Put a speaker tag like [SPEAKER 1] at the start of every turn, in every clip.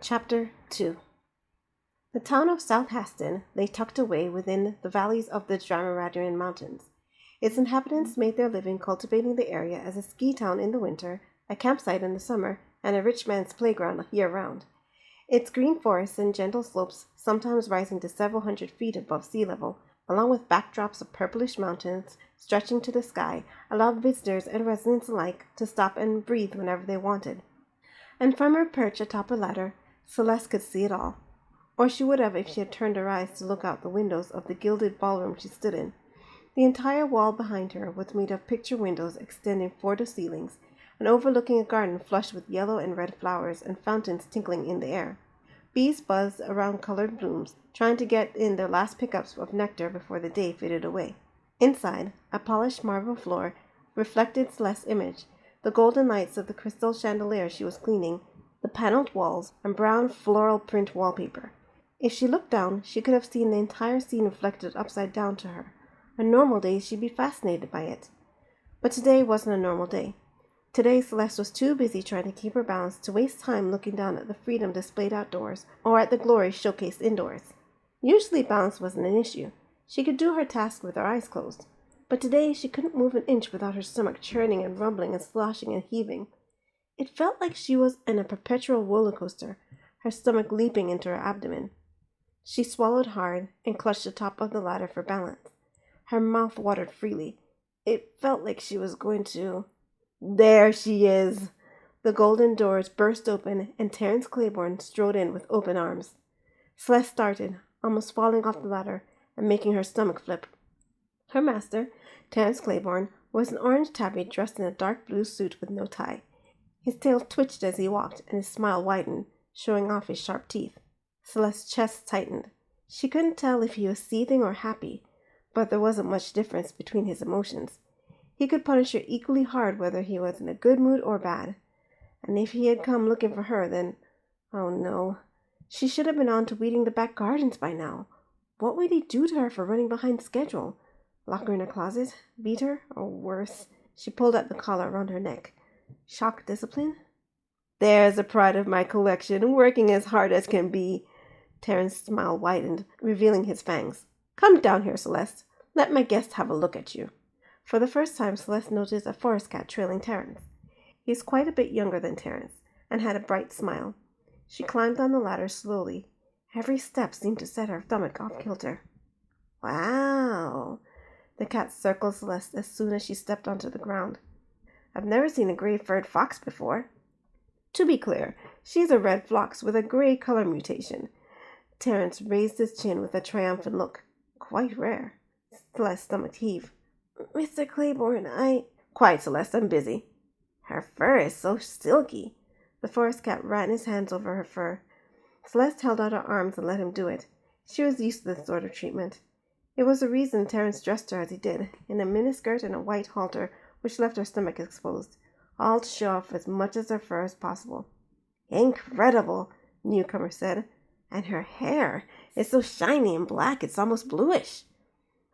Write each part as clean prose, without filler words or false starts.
[SPEAKER 1] Chapter 2. The town of South Haston lay tucked away within the valleys of the Dramaradian Mountains. Its inhabitants made their living cultivating the area as a ski town in the winter, a campsite in the summer, and a rich man's playground year-round. Its green forests and gentle slopes, sometimes rising to several hundred feet above sea level, along with backdrops of purplish mountains stretching to the sky, allowed visitors and residents alike to stop and breathe whenever they wanted. And from her perch atop a ladder, Celeste could see it all. Or she would have if she had turned her eyes to look out the windows of the gilded ballroom she stood in. The entire wall behind her was made of picture windows extending floor to ceilings, and overlooking a garden flushed with yellow and red flowers and fountains tinkling in the air. Bees buzzed around colored blooms, trying to get in their last pickups of nectar before the day faded away. Inside, a polished marble floor reflected Celeste's image, the golden lights of the crystal chandelier she was cleaning, the paneled walls, and brown floral print wallpaper. If she looked down, she could have seen the entire scene reflected upside down to her. On normal days, she'd be fascinated by it. But today wasn't a normal day. Today, Celeste was too busy trying to keep her balance to waste time looking down at the freedom displayed outdoors or at the glory showcased indoors. Usually, balance wasn't an issue. She could do her task with her eyes closed. But today, she couldn't move an inch without her stomach churning and rumbling and sloshing and heaving. It felt like she was in a perpetual roller coaster, her stomach leaping into her abdomen. She swallowed hard and clutched the top of the ladder for balance. Her mouth watered freely. It felt like she was going to... There she is! The golden doors burst open, and Terence Claiborne strode in with open arms. Celeste started, almost falling off the ladder and making her stomach flip. Her master, Terence Claiborne, was an orange tabby dressed in a dark blue suit with no tie. His tail twitched as he walked, and his smile widened, showing off his sharp teeth. Celeste's chest tightened. She couldn't tell if he was seething or happy, but there wasn't much difference between his emotions. He could punish her equally hard whether he was in a good mood or bad. And if he had come looking for her, then... Oh no. She should have been on to weeding the back gardens by now. What would he do to her for running behind schedule? Lock her in a closet? Beat her? Or worse? She pulled at the collar around her neck. Shock discipline? There's the pride of my collection, working as hard as can be. Terrence's smile widened, revealing his fangs. Come down here, Celeste. Let my guest have a look at you. For the first time, Celeste noticed a forest cat trailing Terence. He was quite a bit younger than Terence, and had a bright smile. She climbed down the ladder slowly. Every step seemed to set her stomach off kilter. Wow! The cat circled Celeste as soon as she stepped onto the ground. I've never seen a gray-furred fox before. To be clear, she's a red fox with a gray color mutation. Terence raised his chin with a triumphant look. Quite rare. Celeste's stomach heaved. Mr. Claiborne, Quiet, Celeste, I'm busy. Her fur is so silky. The forest cat ran his hands over her fur. Celeste held out her arms and let him do it. She was used to this sort of treatment. It was the reason Terence dressed her as he did, in a miniskirt and a white halter, which left her stomach exposed, all to show off as much of her fur as possible. Incredible, the newcomer said. And her hair is so shiny and black it's almost bluish.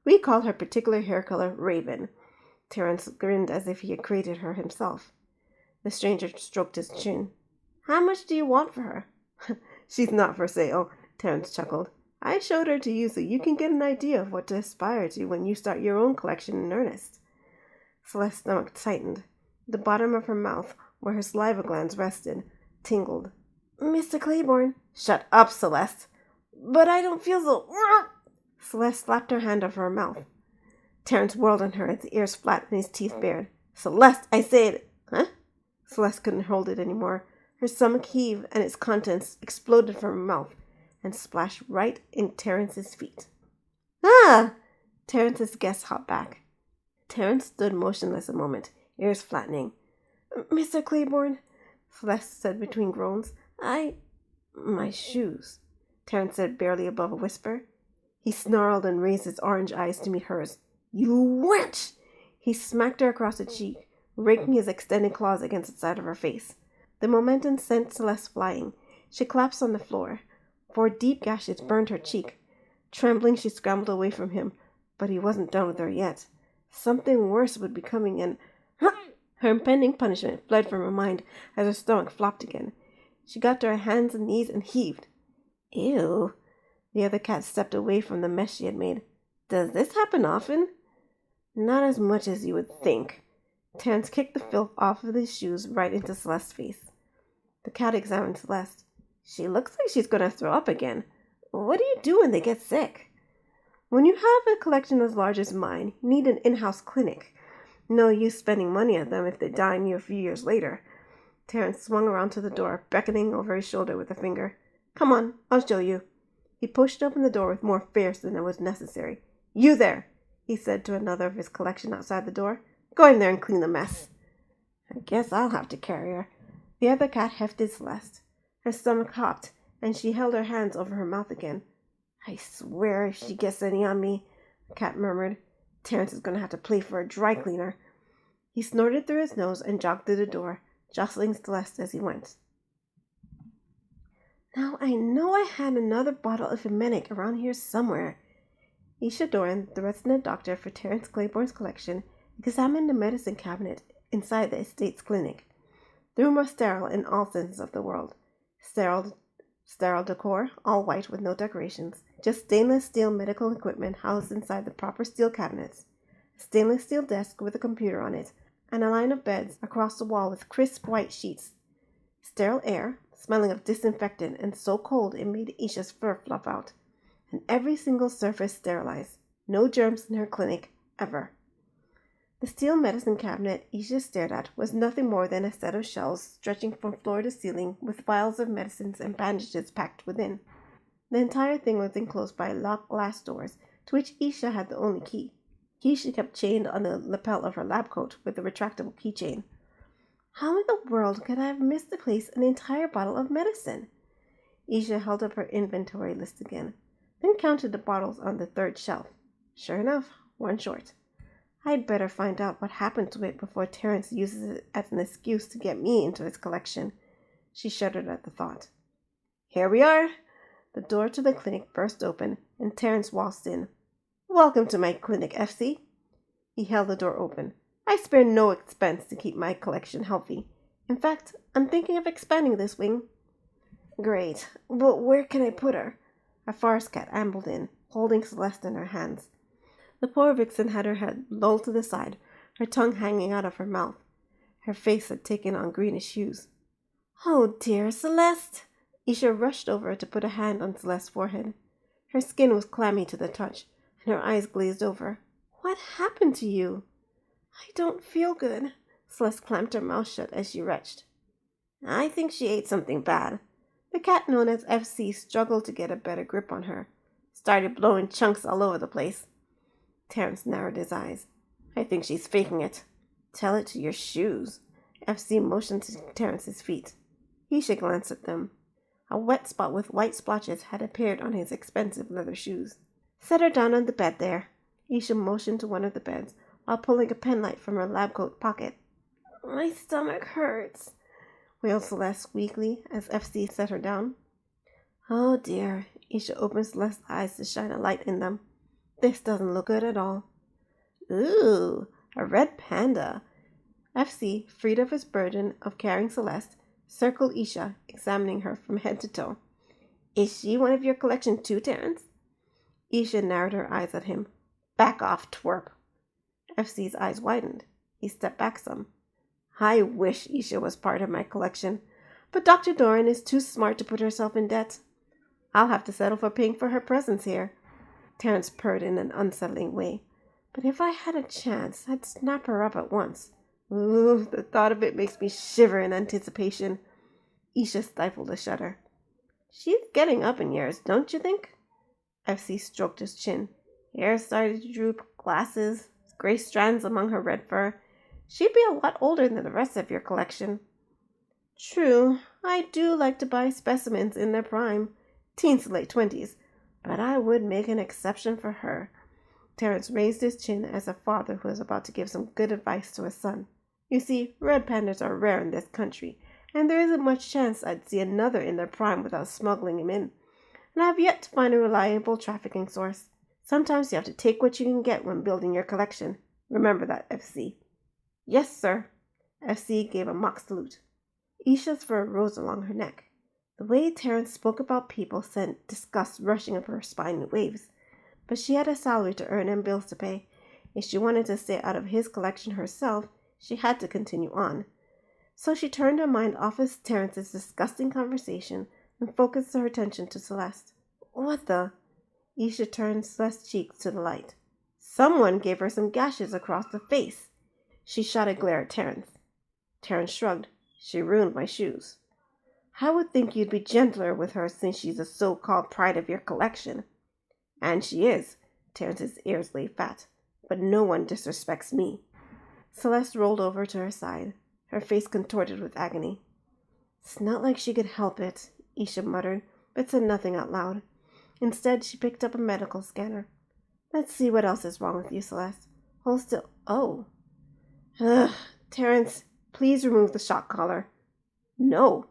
[SPEAKER 1] We call her particular hair color Raven. Terence grinned as if he had created her himself. The stranger stroked his chin. How much do you want for her? She's not for sale, Terence chuckled. I showed her to you so you can get an idea of what to aspire to when you start your own collection in earnest. Celeste's stomach tightened. The bottom of her mouth, where her saliva glands rested, tingled. Mr. Claiborne. Shut up, Celeste. But I don't feel so... Celeste slapped her hand over her mouth. Terence whirled on her, his ears flat and his teeth bared. Celeste, I said... Huh? Celeste couldn't hold it anymore. Her stomach heaved and its contents exploded from her mouth and splashed right in Terence's feet. Ah! Terence's guest hopped back. Terence stood motionless a moment, ears flattening. Mr. Claiborne, Celeste said between groans. My shoes, Terence said barely above a whisper. He snarled and raised his orange eyes to meet hers. You wench! He smacked her across the cheek, raking his extended claws against the side of her face. The momentum sent Celeste flying. She collapsed on the floor. 4 deep gashes burned her cheek. Trembling, she scrambled away from him, but he wasn't done with her yet. Something worse would be coming, and her impending punishment fled from her mind as her stomach flopped again. She got to her hands and knees and heaved. Ew. The other cat stepped away from the mess she had made. Does this happen often? Not as much as you would think. Terence kicked the filth off of his shoes right into Celeste's face. The cat examined Celeste. She looks like she's going to throw up again. What do you do when they get sick? When you have a collection as large as mine, you need an in-house clinic. No use spending money at them if they die on you a few years later. Terence swung around to the door, beckoning over his shoulder with a finger. Come on, I'll show you. He pushed open the door with more force than was necessary. You there, he said to another of his collection outside the door. Go in there and clean the mess. I guess I'll have to carry her. The other cat hefted Celeste. Her stomach hopped, and she held her hands over her mouth again. I swear if she gets any on me, the cat murmured. Terence is going to have to play for a dry cleaner. He snorted through his nose and jogged through the door, jostling Celeste as he went. Now I know I had another bottle of Emenic around here somewhere. Isha Doran, the resident doctor for Terence Claiborne's collection, examined the medicine cabinet inside the estate's clinic. The room was sterile in all senses of the word. Sterile decor, all white with no decorations. Just stainless steel medical equipment housed inside the proper steel cabinets. A stainless steel desk with a computer on it, and a line of beds across the wall with crisp white sheets. Sterile air, smelling of disinfectant and so cold it made Isha's fur fluff out. And every single surface sterilized. No germs in her clinic, ever. The steel medicine cabinet Isha stared at was nothing more than a set of shelves stretching from floor to ceiling with vials of medicines and bandages packed within. The entire thing was enclosed by locked glass doors, to which Isha had the only key. Key she kept chained on the lapel of her lab coat with a retractable keychain. How in the world could I have missed to place an entire bottle of medicine? Isha held up her inventory list again, then counted the bottles on the third shelf. Sure enough, one short. I'd better find out what happened to it before Terence uses it as an excuse to get me into his collection. She shuddered at the thought. Here we are. The door to the clinic burst open, and Terence waltzed in. Welcome to my clinic, FC. He held the door open. I spare no expense to keep my collection healthy. In fact, I'm thinking of expanding this wing. Great, but where can I put her? A forest cat ambled in, holding Celeste in her hands. The poor vixen had her head lolled to the side, her tongue hanging out of her mouth. Her face had taken on greenish hues. Oh dear, Celeste! Isha rushed over to put a hand on Celeste's forehead. Her skin was clammy to the touch, and her eyes glazed over. What happened to you? I don't feel good. Celeste clamped her mouth shut as she retched. I think she ate something bad. The cat known as FC struggled to get a better grip on her. Started blowing chunks all over the place. Terence narrowed his eyes. I think she's faking it. Tell it to your shoes. FC motioned to Terence's feet. Isha glanced at them. A wet spot with white splotches had appeared on his expensive leather shoes. Set her down on the bed there. Isha motioned to one of the beds while pulling a penlight from her lab coat pocket. My stomach hurts, wailed Celeste weakly as FC set her down. Oh dear. Isha opened Celeste's eyes to shine a light in them. This doesn't look good at all. Ooh, a red panda. FC, freed of his burden of carrying Celeste, circled Isha, examining her from head to toe. Is she one of your collection too, Terence? Isha narrowed her eyes at him. Back off, twerp. FC's eyes widened. He stepped back some. I wish Isha was part of my collection, but Dr. Doran is too smart to put herself in debt. I'll have to settle for paying for her presence here. Terence purred in an unsettling way. But if I had a chance, I'd snap her up at once. Ooh, the thought of it makes me shiver in anticipation. Isha stifled a shudder. She's getting up in years, don't you think? FC stroked his chin. Hair started to droop, glasses, gray strands among her red fur. She'd be a lot older than the rest of your collection. True, I do like to buy specimens in their prime, teens to late 20s, but I would make an exception for her. Terence raised his chin as a father who was about to give some good advice to his son. You see, red pandas are rare in this country, and there isn't much chance I'd see another in their prime without smuggling him in. And I've yet to find a reliable trafficking source. Sometimes you have to take what you can get when building your collection. Remember that, FC. Yes, sir. FC gave a mock salute. Isha's fur rose along her neck. The way Terence spoke about people sent disgust rushing up her spine in waves, but she had a salary to earn and bills to pay. If she wanted to stay out of his collection herself, she had to continue on. So she turned her mind off of Terence's disgusting conversation and focused her attention to Celeste. What the? Isha turned Celeste's cheeks to the light. Someone gave her some gashes across the face. She shot a glare at Terence. Terence shrugged. She ruined my shoes. I would think you'd be gentler with her since she's a so-called pride of your collection. And she is. Terence's ears lay fat. But no one disrespects me. Celeste rolled over to her side, her face contorted with agony. It's not like she could help it, Isha muttered, but said nothing out loud. Instead, she picked up a medical scanner. Let's see what else is wrong with you, Celeste. Hold still. Oh. Ugh. Terence, please remove the shock collar. No.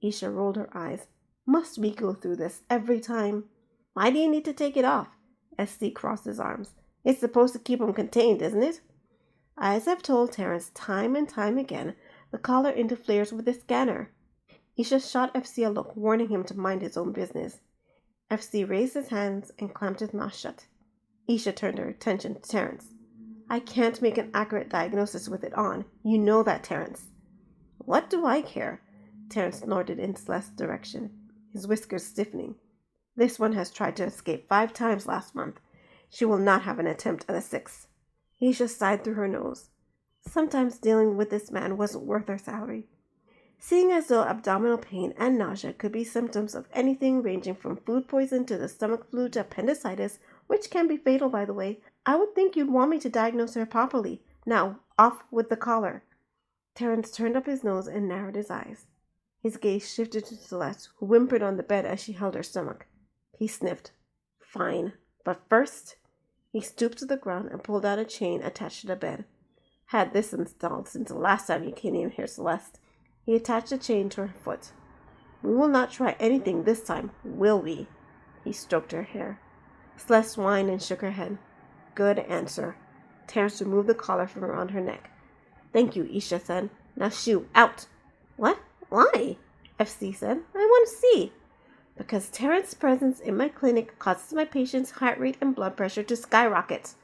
[SPEAKER 1] Isha rolled her eyes. Must we go through this every time? Why do you need to take it off? SC crossed his arms. It's supposed to keep him contained, isn't it? As I've told Terence time and time again, the collar interferes with the scanner. Isha shot FC a look, warning him to mind his own business. FC raised his hands and clamped his mouth shut. Isha turned her attention to Terence. I can't make an accurate diagnosis with it on. You know that, Terence. What do I care? Terence snorted in Celeste's direction, his whiskers stiffening. This one has tried to escape 5 times last month. She will not have an attempt at a 6th. Isha sighed through her nose. Sometimes dealing with this man wasn't worth her salary. Seeing as though abdominal pain and nausea could be symptoms of anything ranging from food poison to the stomach flu to appendicitis, which can be fatal, by the way, I would think you'd want me to diagnose her properly. Now, off with the collar. Terence turned up his nose and narrowed his eyes. His gaze shifted to Celeste, who whimpered on the bed as she held her stomach. He sniffed. Fine, but first... He stooped to the ground and pulled out a chain attached to the bed. Had this installed since the last time you came in here, Celeste. He attached the chain to her foot. We will not try anything this time, will we? He stroked her hair. Celeste whined and shook her head. Good answer. Terence removed the collar from around her neck. Thank you, Isha said. Now shoo, out. What? Why? FC said. I want to see. Because Terence's presence in my clinic causes my patient's heart rate and blood pressure to skyrocket.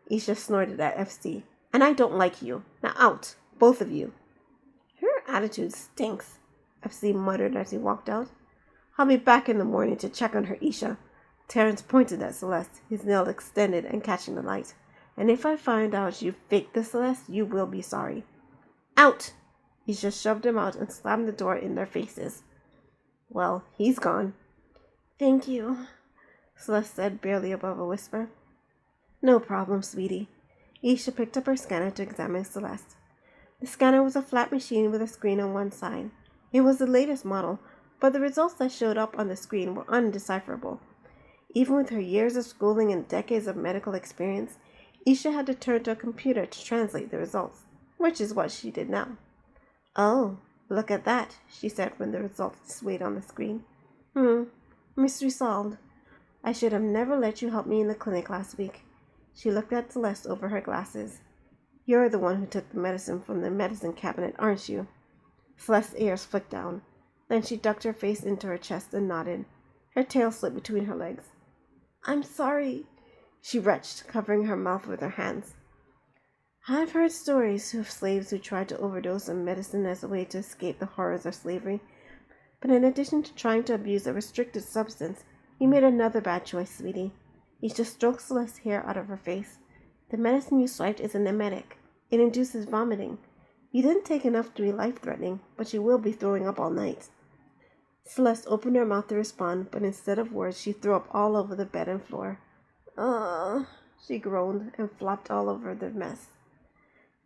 [SPEAKER 1] Isha snorted at FC. And I don't like you. Now out, both of you. Her attitude stinks, FC muttered as he walked out. I'll be back in the morning to check on her, Isha. Terence pointed at Celeste, his nail extended and catching the light. And if I find out you faked the Celeste, you will be sorry. Out! Isha shoved him out and slammed the door in their faces. Well, he's gone. Thank you, Celeste said, barely above a whisper. No problem, sweetie. Isha picked up her scanner to examine Celeste. The scanner was a flat machine with a screen on one side. It was the latest model, but the results that showed up on the screen were undecipherable. Even with her years of schooling and decades of medical experience, Isha had to turn to a computer to translate the results, which is what she did now. Oh, look at that, she said when the results displayed on the screen. Mystery solved. I should have never let you help me in the clinic last week. She looked at Celeste over her glasses. You're the one who took the medicine from the medicine cabinet, aren't you? Celeste's ears flicked down. Then she ducked her face into her chest and nodded. Her tail slipped between her legs. I'm sorry, she retched, covering her mouth with her hands. I've heard stories of slaves who tried to overdose on medicine as a way to escape the horrors of slavery. But in addition to trying to abuse a restricted substance, you made another bad choice, sweetie. Isha stroked Celeste's hair out of her face. The medicine you swiped is an emetic. It induces vomiting. You didn't take enough to be life-threatening, but you will be throwing up all night. Celeste opened her mouth to respond, but instead of words, she threw up all over the bed and floor. She groaned and flopped all over the mess.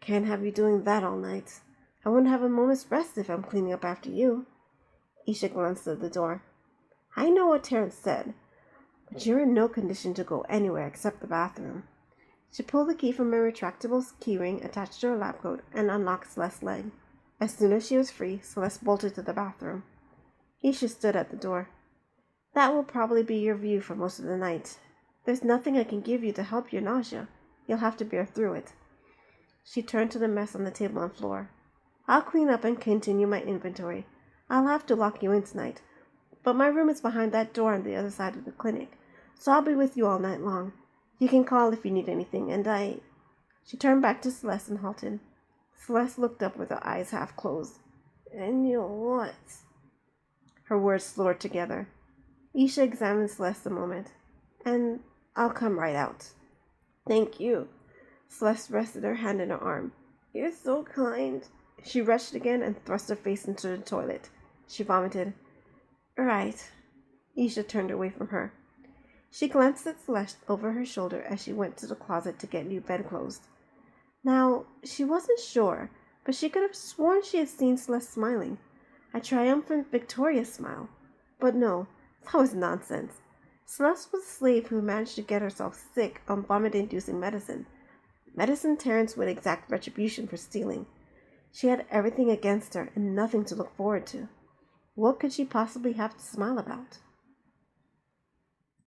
[SPEAKER 1] Can't have you doing that all night. I wouldn't have a moment's rest if I'm cleaning up after you. Isha glanced at the door. I know what Terence said, but you're in no condition to go anywhere except the bathroom. She pulled the key from a retractable keyring attached to her lab coat and unlocked Celeste's leg. As soon as she was free, Celeste bolted to the bathroom. Isha stood at the door. That will probably be your view for most of the night. There's nothing I can give you to help your nausea. You'll have to bear through it. She turned to the mess on the table and floor. I'll clean up and continue my inventory. I'll have to lock you in tonight. but my room is behind that door on the other side of the clinic, so I'll be with you all night long. You can call if you need anything, and I... She turned back to Celeste and halted. Celeste looked up with her eyes half closed. And you'll what? Her words slurred together. Isha examined Celeste a moment. And I'll come right out. Thank you. Celeste rested her hand on her arm. You're so kind. She rushed again and thrust her face into the toilet. She vomited. Right. Isha turned away from her. She glanced at Celeste over her shoulder as she went to the closet to get new bedclothes. Now, she wasn't sure, but she could have sworn she had seen Celeste smiling. A triumphant, victorious smile. But no, that was nonsense. Celeste was a slave who managed to get herself sick on vomit-inducing medicine. Medicine Terence would exact retribution for stealing. She had everything against her and nothing to look forward to. What could she possibly have to smile about?